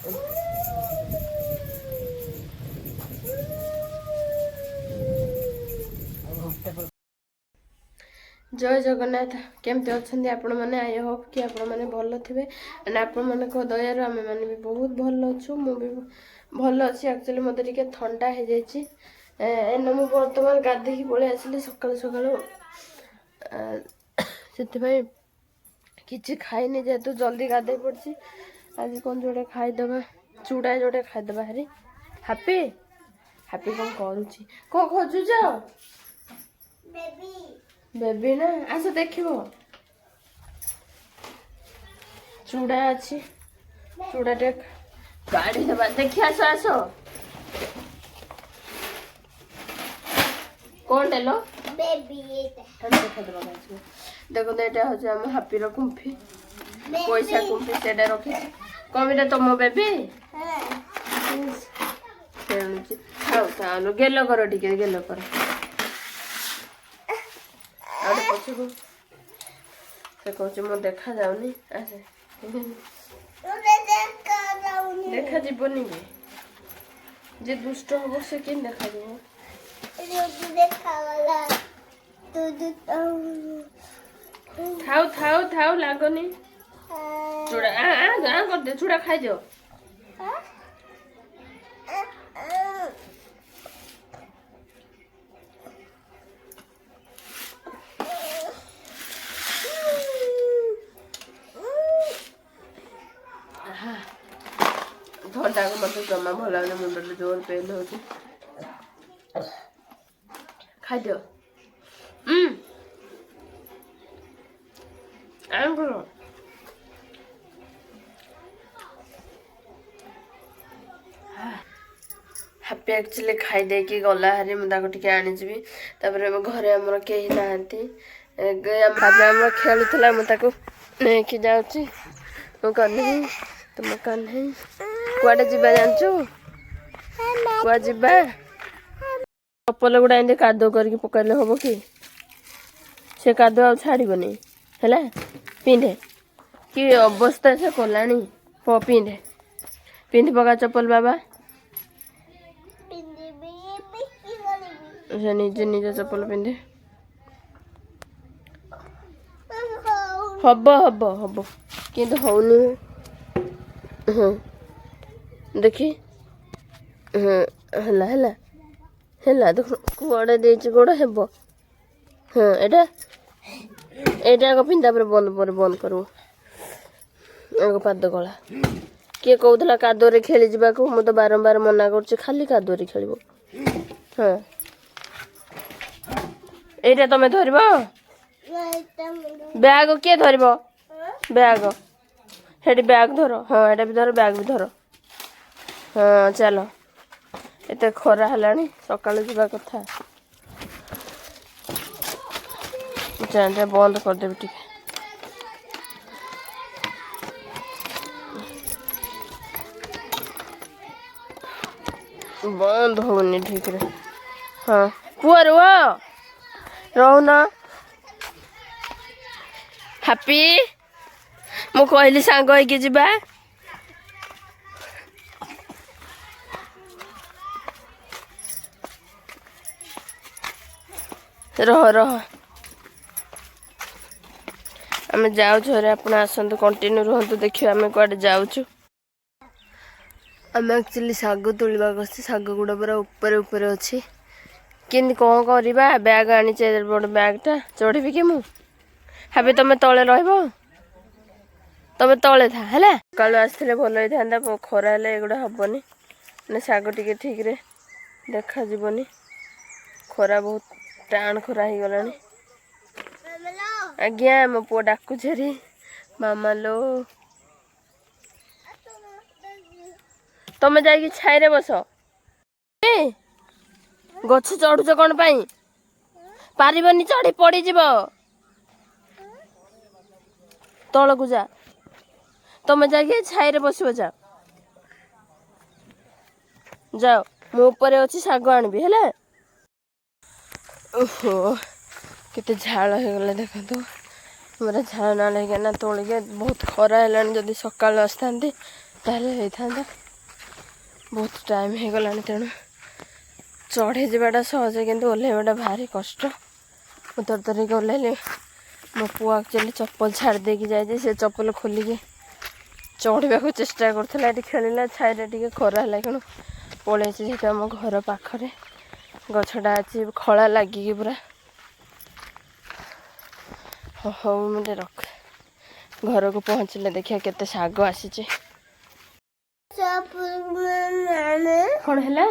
जय जगन्नाथ केमती अच्छे आपण मैंने आई होप कि आपण मैंने भल थे एंड आपण मान दयार आम मैंने भी बहुत भल अच्छु मु भी भल अच्छी एक्चुअली मत टे थंडा हो जाए मुझे बर्तमान गाधे पलि आसली सका सका से किसी खाईनी जेहेतु जल्दी गाधे पड़ी आज कौन जोड़े खाईदे चूड़ा जोड़े खाईदे हरी हापी हापी कौन करुच्ची कौन खोजुच बेबी ना आस देख चूड़ा अच्छी चूड़ा टे काढ़ी दबा देखी आस आस कौन डेलो बेबी देखो तो यहाँ हूँ आम हापीर कुंफी पैसा कुंफी से रखी कम तुम बेबी खेलुची खाऊ खाऊ गेल कर टे गेल कर पछकू से कह मो देखा जाऊनी देखा जीवनी जे दुष्ट हम से कि देखा थाऊ थाऊ थाऊ लागनी चूड़ा आ कर दे चूड़ा खाई जाओ थंडा को मत जमा भल लगे मुंड जोर पेन हो खाद्य हापी एक्चुअली खाई देकी गला हारी मुझे आनीजी तापर घरे आमर कहीं ना खेलुला मुझे जाऊँगी कन्हे तुम कन्हे कुआडे जीवा जानचु कुआ जीवा चप्पल गुड़ा एमती कादो करके पकड़ले हम कि से कादो आ छाड़बनी है पिंधे कि अवस्था से कलानी पिंधे पिंधि पका चप्पल बाबा से निजे निजे चप्पल पिंधे हब हब हब किंतु हौनी हाँ देखी हाँ हला हला हला देख कुआड़े देछि गोड़ हेब हाँ एटा एटा आग पिंधा पर बंद करू आग पाद गला किए कहूला कादुरे खेली जावाक मु तो बारंबार मना कर खाली कादुरे खेल हाँ एटा तमे धरब बैग किए धरब बैग हेटी बैग धर हाँ एटा भी धर बैग भी धर हाँ चलो एत खरा है सका जा कथा बंद करदेवी टे बंद होनी ठीक रे हाँ पुआ रुह रोना हापी मु कहली सांग होइके जिबा रह रह आम जाऊँ आप आसतु कंटिन्यू रुहतु देखिए आम कड़े जाऊँ आम एक्चुअली शाग तोड़ा गसी शाग गुड़ा पूरा ऊपर ऊपर अच्छी कि कौन करवा बैग आनी बड़ बैगटा चढ़ी कि मु हाबे तुम तले तुम तले था है सकाल आसते भल होता खरा एगुड़ा हेनी ना शाग टे ठीक रे देखा जीवनी खरा बहुत टाण खरा हो गला आज्ञा मो पुआ डाकुरी मामा लो तमें जा छाई बस गछ चढ़ुच कौन पाई पारिबनी चढ़ी पड़ी जीव तल को जा तमें जाके छाई बस जा जाओ मो ऊपर अच्छी शाग आनबी है ओहो केते झाड़ हो गला देखो मेरा झाड़ ना लगे ना तोड़ के बहुत खरा है जदि सकाल आसता ताले होता बहुत टाइम हो गला तेणु चढ़ी जावाटा सहज कि ओह्लैवाटा भारी कष्ट मुझे तर तरह ओह्लैली मो पुआ एक्चुअली चप्पल छाड़ देकी जाए से चप्पल खोलिकी चढ़ा को चेष्टा करता खेलला छाई टे खरा है कण पलि जेहतु आम घर पाखरे गछटा अच्छी खला लगिकी पूरा हौ मुझे रख घर को पहुँचले देखिए केते शाग आसी कौन है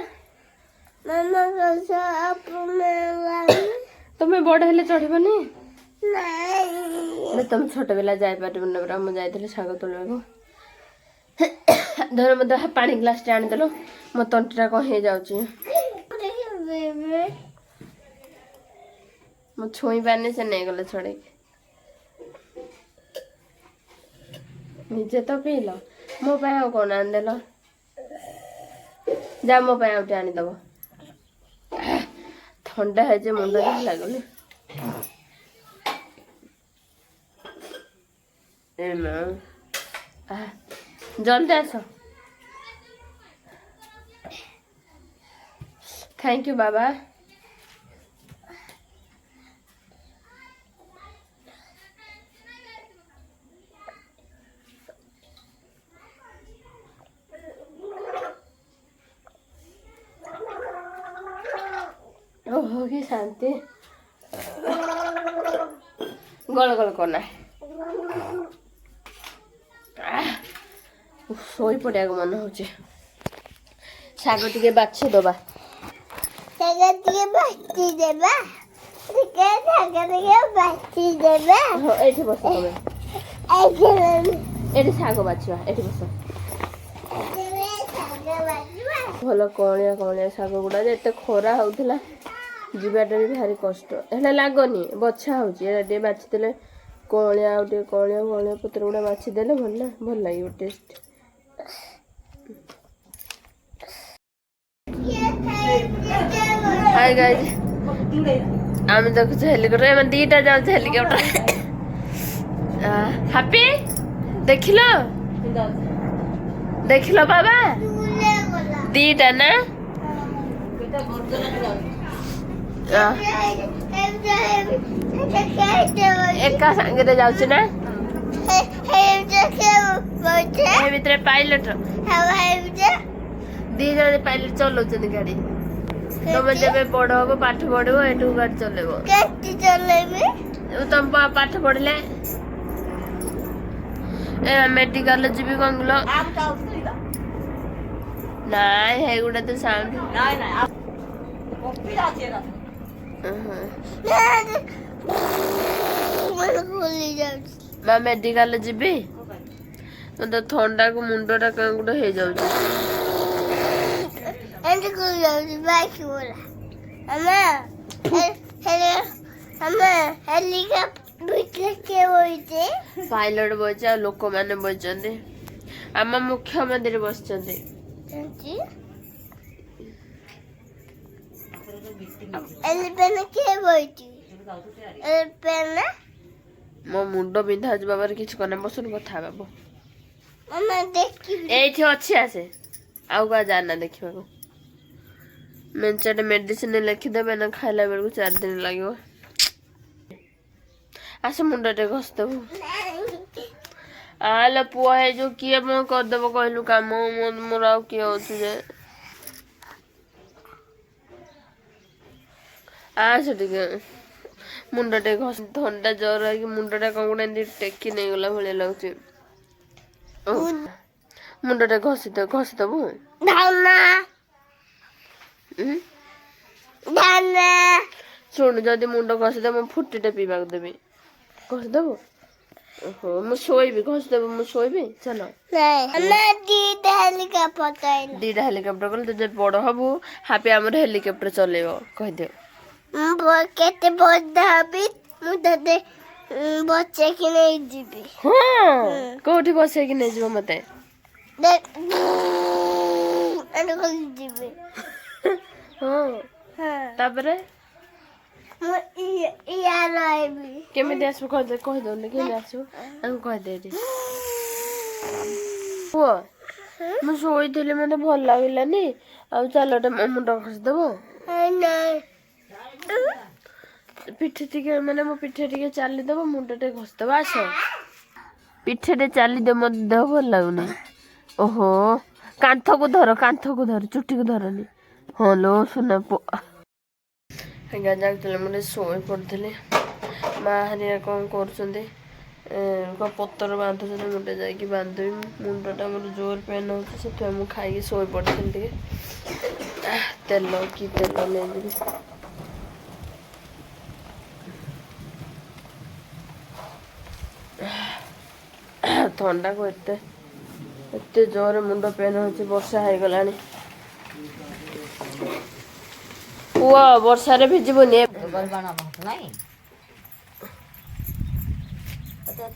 तुम्हें बड़ हेले चढ़बनी तुम छोट बेला जापर मुझे शाग तोड़ा को धर मत पानी ग्लास टे आनीदेल मो तंटीटा कौन हो जाऊँ मो छुई पानी से नहीं गले छड़े निजे तो पील मो कौन आनीदेल जा मो आउटे आनीदब ठंडा है मुंड लगुनि जल्दी आस थैंक यू बाबा ओहो की शांति गल गल करना शोई पड़ा मन हो शाग टे बाछी दबा ये बस ये शाग बाछवा ये बस भल कणिया कणिया शाग गुड़ा एत खरा होता जीवाटा भी भारी कष्ट है लगनी बछा होटे बाछीदे कणिया आउटे कणिया कणिया पत्र गुड़ा बाछीदे भल लगे टेस्ट हाय गाइस आम देखु हेलिकप्टर दीटा जाऊ हेलिकप्टर हैप्पी देख लो बाबा दीटा ना एका संगे जाऊँ ना भितर पायलट दी जन पायलट चलाउछन् गाड़ी तुम जब बड़ हम पाठ पढ़व एठू गाड़ी चलेब तुम पाठ पढ़ले मेडिकल जीवी कौन नाई है गुड़ा तो साउंड मैं मेडिकल जीवी मतलब थंडा को मुंडटा कौन गोटे हो जाऊँ पायलट बचे लोक मैंने बचते आम मुख्यमंत्री बस मो मुंड बिंधा बाबार किसी करना बसन कथा बाबू ये अच्छी आसे आउ क्या जाना देखा मेंचटे मेडिसिन लिखिदेवे ना खाइला बेलू 4 दिन लगे आस मुंडटे घसदेबू आलो पुआ है जो किए मो करदेव कहलु काम मोर आउ किए होचे आस टिके मुंडटे घस थंडा जर है कि मुंडटा कौन गोटे टेकी नहीं गला भाई लगुच मुंडटे घसीदेबू शुण जदि मुंड घसीदे मु फुटीटे पीवाक देवी घसीदेबू ओहो मु शोइबी घसीदेबू मु शोइबी चलो दीटा हेलिकप्टर कल तो बड़ हबू हापी आम हेलिकप्टर चलेब कहदे केते बड़ी बच्चे की नहीं जीबी हाँ कोठी बसे की नहीं जीव मते जीबी हाँ तापरे केमिति आसु कह दो केमिति आसु कह दे पुओ ମୁଁ ଶୋଇଥିଲି ମତେ ଭଲ ଲାଗିଲାନି ଆଉ ଚାଲଟେ ମୋ ମୁଣ୍ଡ ଘଷିଦବ ପିଠି ଟିକେ ମାନେ ମୋ ପିଠି ଟିକେ ଚାଲିଦବ ମୁଣ୍ଡ ଟିକେ ଘଷିଦବ ଆସ ପିଠିରେ ଚାଲିଦେ ମତେ ଦେହ ଭଲ ଲାଗୁନି ଓହୋ କାନ୍ଥକୁ ଧର ଚୁଟିକୁ ଧରନି ହଁ ଲୋ ସୁନା ପୁଅ ଆଜ୍ଞା ଜାଣିଥିଲେ ମୁଁ ଟିକେ ଶୋଇ ପଡ଼ିଥିଲି ମା ହାରିଆ କ'ଣ କରୁଛନ୍ତି ପତର ବାନ୍ଧୁଛନ୍ତି ମୁଁ ଟିକେ ଯାଇକି ବାନ୍ଧିବି ମୁଣ୍ଡଟା ମୋର ଜୋର ପେନ୍ ହେଉଛି ସେଥିପାଇଁ ମୁଁ ଖାଇକି ଶୋଇ ପଡ଼ିଥିଲି ଟିକେ ତେଲ ନେଇଯିବି ଥଣ୍ଡାକୁ ଏତେ ଜୋରରେ ମୁଣ୍ଡ ପେନ୍ ହେଉଛି ବର୍ଷା ହେଇଗଲାଣି ପୁଅ ବର୍ଷାରେ ଭିଜିବୁନି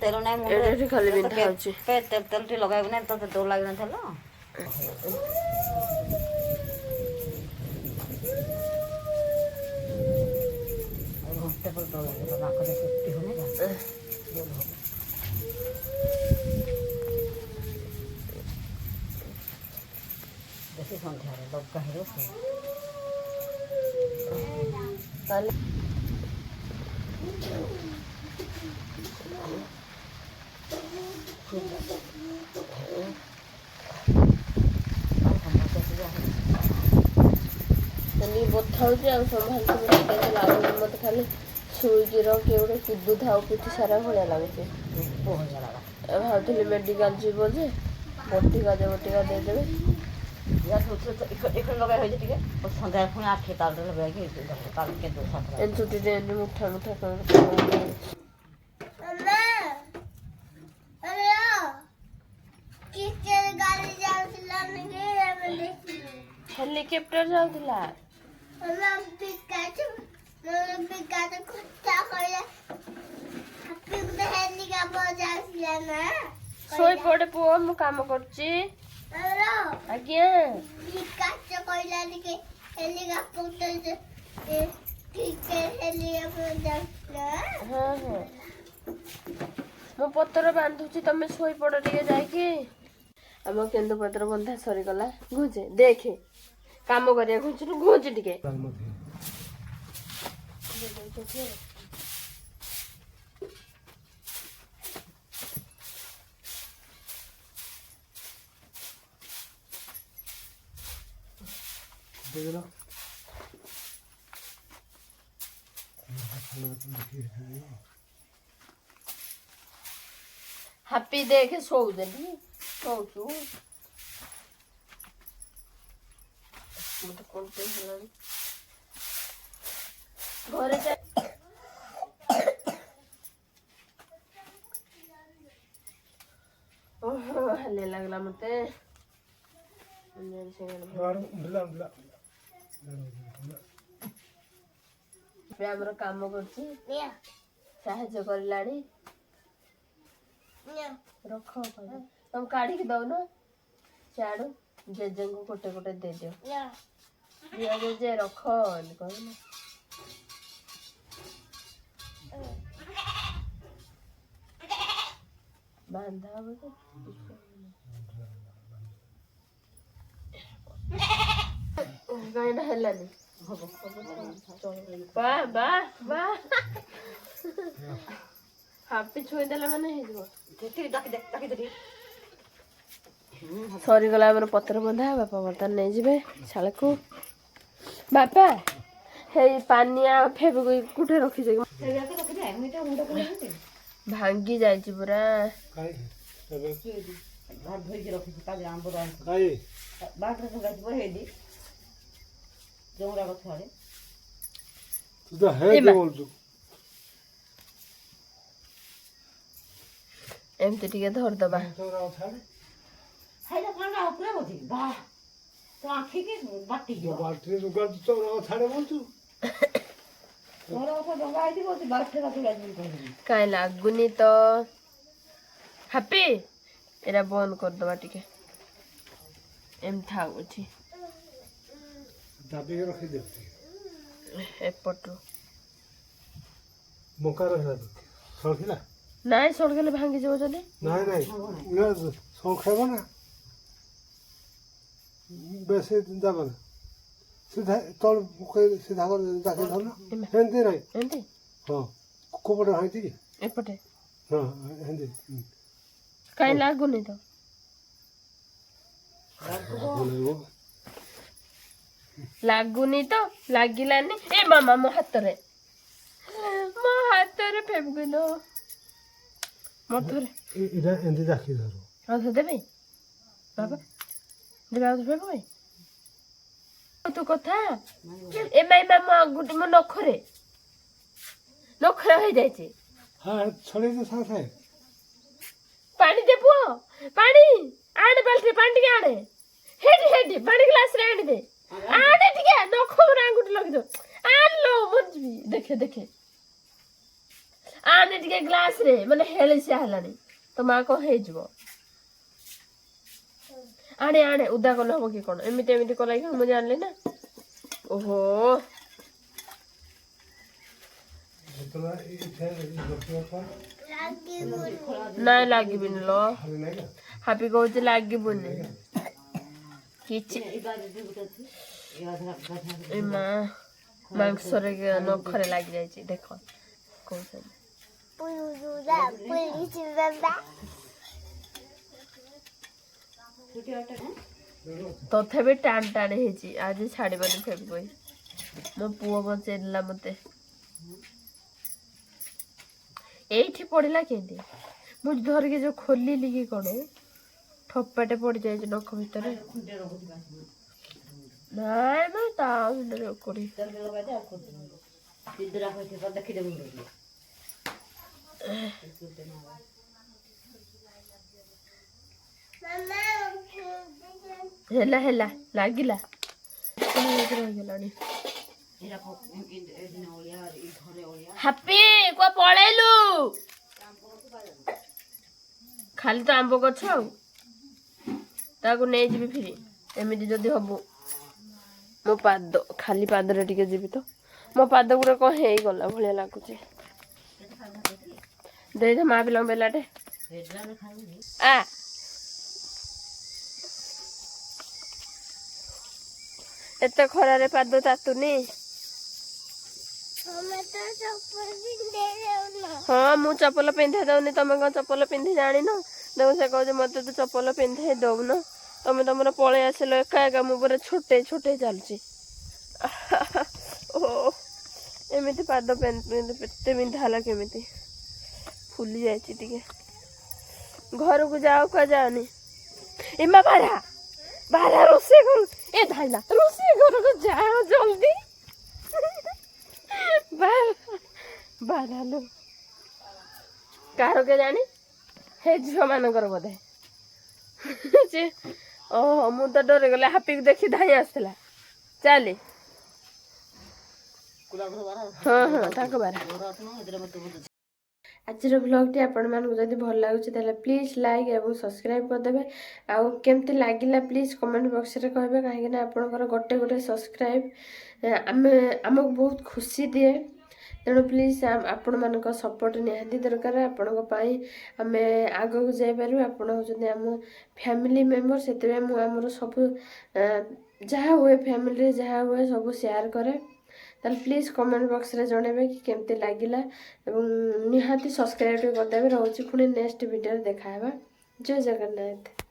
ତେଲ ନାଇଁ ଏଠି ଖାଲି ବିନ୍ଧା ହେଉଛି ତେଲ ଟିକେ ଲଗାଇବୁ ନା ତତେ ଡର ଲାଗିନଥିଲା ଘଣ୍ଟେ ପରେ ଡର ଲାଗିବ ନାକରେ ଚୁଟି ହଉନି ବେଶୀ ସନ୍ଧ୍ୟାରେ ଲଗା ହେଇବ ତାହେଲେ ବଥା ହେଉଛି ଆଉ ସମ୍ଭାଳିକି ଲାଗୁନି ମତେ ଖାଲି ଶୋଇକି କିଏ ଗୋଟେ କୁଦୁଥାଉ ପିଠି ସାରା ଭଳିଆ ଲାଗୁଛି ଭାବୁଥିଲି ମେଡ଼ିକାଲ ଯିବ ଯେ ବଟିକା ଦେଇଦେବେ ଲଗାଇ ହয়েছে ଟିକେ ସନ୍ଧ୍ୟାରେ ପୁଣି ଆଖି ତାଳରେ ଲଗାଇକି ଚୁଟିରେ ଏମିତି ମୁଠା ହେଲିକପ୍ଟର ଯାଉଥିଲା ଶୋଇ ପଡେ ପୁଅ ମୁଁ କାମ କରୁଛି ଆଜ୍ଞା ହଁ ମୁଁ ପତ୍ର ବାନ୍ଧୁଛି ତମେ ଶୋଇପଡ ଟିକେ ଯାଇକି ଆମ କେନ୍ଦୁପତ୍ର ବନ୍ଧା ସରିଗଲା ଘୁଞ୍ଚେ ଦେଖେ କାମ କରିବା ଘୁଞ୍ଚି ଟିକେ ହାପି ଦେଖେ ଶୋଉଛନ୍ତି ଶୋଉଛୁ ମତେ କଣ ହେଲାଣି ଘରେ ହାଲିଆ ଲାଗିଲା ମତେ ଆମର କାମ କରୁଛି ସାହାଯ୍ୟ କରିଲାଣି ରଖ ତମେ କାଢିକି ଦଉନ ସିଆଡୁ ଜେଜେଙ୍କୁ ଗୋଟେ ଦେଇଦିଅ ଜେଜେ ରଖ କହିଲ ବାନ୍ଧା ହବ କାହିଁଟା ହେଲାନି ହାପି ଛୁଇଁ ଦେଲେ ମାନେ ହେଇଯିବ ସରିଗଲା ଆମର ପତ୍ର ବନ୍ଧା ବାପା ବର୍ତ୍ତମାନ ନେଇଯିବେ ଶାଳକୁ ବାପା ହେଇ ପାନିଆ ଫେବିକୁଇକ୍ କୋଉଠି ରଖିଛ ଭାଙ୍ଗି ଯାଇଛି ପୁରା ଏମିତି ଟିକେ ଧରିଦବା କାଇଁ ଲାଗୁନି ତ ହାପି ଏରା ବନ୍ଦ କରିଦବା ଟିକେ ଏମିତି ଥାଉ ଏଠି ଏପଟରୁ ନାଇଁ ସଳଗଲେ ଭାଙ୍ଗିଯିବ ଯଦି ନାଇଁ ଖାଇବ ନା ବେଶୀ ଦେବ ନା ସିଧା ତଳ ପକେଇ ସିଧା କରି ତାକେ ଧର ଏମିତି ନାହିଁ ଏମିତି ହଁ କୋପଟେ ଭାଇଛି କି ଏପଟେ ହଁ ଏମିତି କାଇଁ ଲାଗୁନି ତ ଲାଗୁନି ତ ଲାଗିଲାନି ଏ ମାମା ମୋ ହାତରେ ଫେବିକିଲ ମଥରେ ଏଇଟା ଏମିତି ଜାକି ଧର ଆଉ ଥରେ ଦେବି ବାବା ଦେବି ଆଉ ଥରେ ଫେବିକି ତୁ କଥା ଏ ମାଇ ମାମା ଗୋଟେ ମୋ ନଖରେ ହେଇଯାଇଛି ହଁ ଛଡ଼େଇ ଦେ ସାଙ୍ଗେ ସାଙ୍ଗେ ପାଣି ଦେ ପୁଅ ପାଣି ଆଣେ ବାଲ୍ଟିରେ ପାଣି ଟିକେ ଆଣେ ହେଠି ପାଣି ଗ୍ଲାସରେ ଆଣିଦେ ଆଣେ ଟିକେ ନଖରେ ଆଙ୍ଗୁଠି ଲଗେଇଦେ ଆଣିଲୋ ମୁଁ ଯିବି ଦେଖେ ଆଣେ ଟିକେ ଗ୍ଲାସରେ ମାନେ ହେଳିସିଆ ହେଲାଣି ତ ମା କଣ ହେଇଯିବ ଆଣେ ଉଦା କଲେ ହବ କି କଣ ଏମିତି କଲା କି ମୁଁ ଜାଣିଲି ନା ଓହୋ ନାଇଁ ଲାଗିବିନି ଲୋ ହାପି କହୁଛି ଲାଗିବୁନି କିଛି ଏ ମା ମାଂସରେ ନଖରେ ଲାଗି ଯାଇଛି ଦେଖ କହୁଛନ୍ତି ତଥାପି ଟାଣ ହେଇଛି ଆଜି ଛାଡ଼ିବନି ଫେବିକି ମୋ ପୁଅ ବଞ୍ଚେଇଲା ମତେ ଏଇଠି ପଡ଼ିଲା କେମିତି ମୁଁ ଧରିକି ଯୋଉ ଖୋଲିଲି କି କଣ ଠପାଟେ ପଡ଼ିଯାଇଛି ନଖ ଭିତରେ ନାଇଁ ମ ତା ଭିତରେ କୋଡ଼ି ହେଲା ଲାଗିଲା ରହିଗଲାଣି ହାପି କୁଆ ପଳେଇଲୁ ଖାଲି ତ ଆମ୍ବ ଗଛ ଆଉ ତାକୁ ନେଇଯିବି ଫିରି ଏମିତି ଯଦି ହବ ମୋ ପାଦ ଖାଲି ପାଦରେ ଟିକେ ଯିବି ତ ମୋ ପାଦ ଗୁଡ଼ା କଣ ହେଇଗଲା ଭଳିଆ ଲାଗୁଛି ଦେଇଦେ ମା ବି ଲମ୍ବେଇଲାଟେ ଆ ଏତେ ଖରାରେ ପାଦ ତାତୁନି ହଁ ମୁଁ ଚପଲ ପିନ୍ଧେଇ ଦଉନି ତମେ କଣ ଚପଲ ପିନ୍ଧି ଜାଣିନ ଦେଖ ସେ କହୁଛି ମତେ ତୁ ଚପଲ ପିନ୍ଧେଇ ଦଉନ ତମେ ତମର ପଳେଇ ଆସିଲ ଏକା ମୁଁ ପୁରା ଛୋଟେଇ ଚାଲୁଛି ଓ ଏମିତି ପାଦ ଏତେ ବିନ୍ଧା ହେଲା କେମିତି ଫୁଲି ଯାଇଛି ଟିକେ ଘରକୁ ଯାଅ କୁଆ ଯାଅନି ଏମା ବାରା ରୋଷେଇ କରୁ ଏ ଧାଇଲା ରୋଷେଇ ଘରକୁ ଯାଅ ଜଲ୍ଦି ବାହାରଲୁ କାହାର କେଜାଣି ହେ ଝିଅ ମାନଙ୍କର ବୋଧେ ଓହୋ ମୁଁ ତ ଡରିଗଲି ହାପିକୁ ଦେଖି ଧାଇଁ ଆସିଥିଲା ଚାଲେ ହଁ ତାଙ୍କ ବାରା ଆଜିର ବ୍ଲଗ୍ଟି ଆପଣମାନଙ୍କୁ ଯଦି ଭଲ ଲାଗୁଛି ତାହେଲେ ପ୍ଲିଜ୍ ଲାଇକ୍ ଏବଂ ସବସ୍କ୍ରାଇବ୍ କରିଦେବେ ଆଉ କେମିତି ଲାଗିଲା ପ୍ଲିଜ୍ କମେଣ୍ଟ ବକ୍ସରେ କହିବେ କାହିଁକିନା ଆପଣଙ୍କର ଗୋଟେ ସବସ୍କ୍ରାଇବ୍ ଆମକୁ ବହୁତ ଖୁସି ଦିଏ ତେଣୁ ପ୍ଲିଜ୍ ଆପଣମାନଙ୍କ ସପୋର୍ଟ ନିହାତି ଦରକାର ଆପଣଙ୍କ ପାଇଁ ଆମେ ଆଗକୁ ଯାଇପାରିବୁ ଆପଣ ହେଉଛନ୍ତି ଆମ ଫ୍ୟାମିଲି ମେମ୍ବର ସେଥିପାଇଁ ମୁଁ ଆମର ସବୁ ଯାହା ହୁଏ ଫ୍ୟାମିଲିରେ ଯାହା ହୁଏ ସବୁ ସେୟାର କରେ ତାହେଲେ ପ୍ଲିଜ୍ କମେଣ୍ଟ ବକ୍ସରେ ଜଣାଇବେ କି କେମିତି ଲାଗିଲା ଏବଂ ନିହାତି ସବସ୍କ୍ରାଇବ୍ କରିଦେବେ ରହୁଛି ପୁଣି ନେକ୍ସଟ ଭିଡ଼ିଓରେ ଦେଖାହେବା ଜୟ ଜଗନ୍ନାଥ।